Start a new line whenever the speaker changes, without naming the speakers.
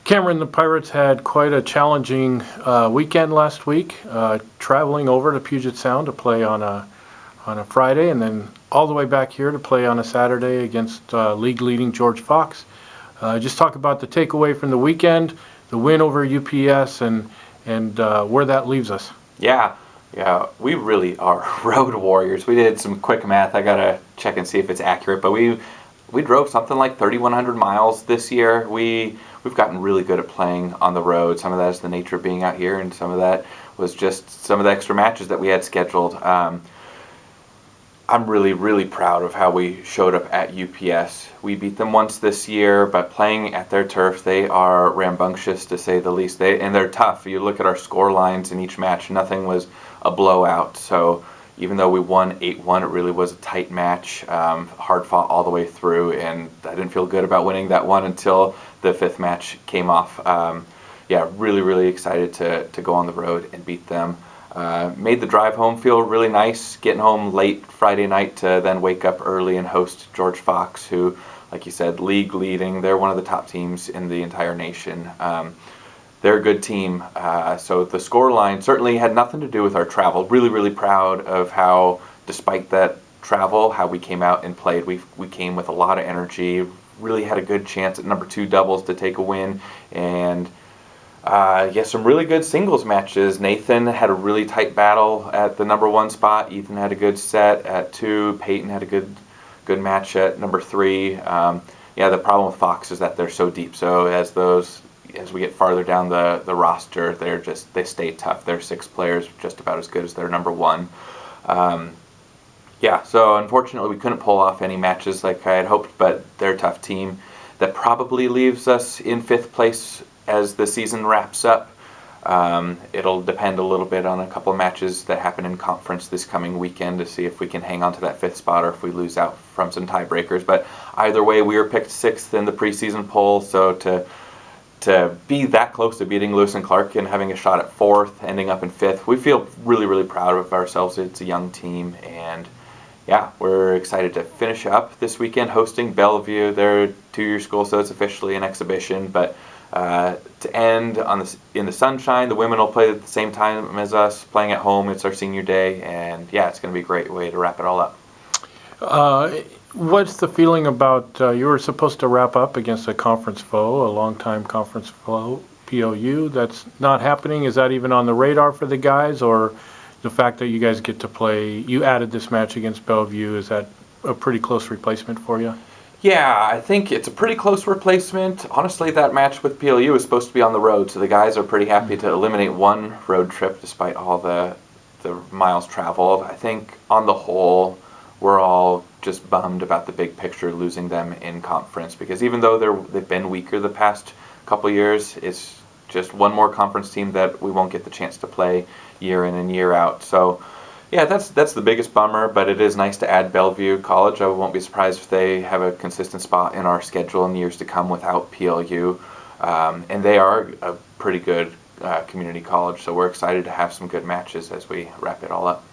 Cameron, the Pirates had quite a challenging weekend last week, traveling over to Puget Sound to play on a Friday, and then all the way back here to play on a Saturday against league-leading George Fox. Just talk about the takeaway from the weekend, the win over UPS, and where that leaves us.
Yeah, we really are road warriors. We did some quick math. I gotta check and see if it's accurate, but we drove something like 3,100 miles this year. We've gotten really good at playing on the road. Some of that is the nature of being out here, and some of that was just some of the extra matches that we had scheduled. I'm really, really proud of how we showed up at UPS. We beat them once this year, but playing at their turf, they are rambunctious to say the least. And they're tough. You look at our score lines in each match, nothing was a blowout. So even though we won 8-1, it really was a tight match, hard fought all the way through, and I didn't feel good about winning that one until the fifth match came off. Really, really excited to go on the road and beat them. Made the drive home feel really nice, getting home late Friday night to then wake up early and host George Fox, who, like you said, league leading. They're one of the top teams in the entire nation. They're a good team. So the score line certainly had nothing to do with our travel. Really, really proud of how, despite that travel, how we came out and played. We came with a lot of energy, really had a good chance at number 2 doubles to take a win, and some really good singles matches. Nathan had a really tight battle at the number 1 spot. Ethan had a good set at 2. Peyton had a good match at number 3. The problem with Fox is that they're so deep. So as we get farther down the roster, they stay tough. Their 6 players just about as good as their number 1. So unfortunately we couldn't pull off any matches like I had hoped, but they're a tough team. That probably leaves us in 5th place as the season wraps up. It'll depend a little bit on a couple of matches that happen in conference this coming weekend to see if we can hang on to that 5th spot or if we lose out from some tiebreakers. But either way, we were picked 6th in the preseason poll, so to be that close to beating Lewis and Clark and having a shot at 4th, ending up in 5th, we feel really, really proud of ourselves. It's a young team, and we're excited to finish up this weekend hosting Bellevue. They're a 2-year school, so it's officially an exhibition, but to end in the sunshine. The women will play at the same time as us, playing at home. It's our senior day, and it's going to be a great way to wrap it all up.
What's the feeling about, you were supposed to wrap up against a conference foe, a longtime conference foe, POU. That's not happening. Is that even on the radar for the guys, or the fact that you guys get to play, you added this match against Bellevue, is that a pretty close replacement for you?
Yeah, I think it's a pretty close replacement. Honestly, that match with PLU is supposed to be on the road, so the guys are pretty happy to eliminate one road trip despite all the miles traveled. I think on the whole, we're all just bummed about the big picture losing them in conference, because even though they've been weaker the past couple years, it's just one more conference team that we won't get the chance to play year in and year out. So that's the biggest bummer, but it is nice to add Bellevue College. I won't be surprised if they have a consistent spot in our schedule in years to come without PLU. And they are a pretty good community college, so we're excited to have some good matches as we wrap it all up.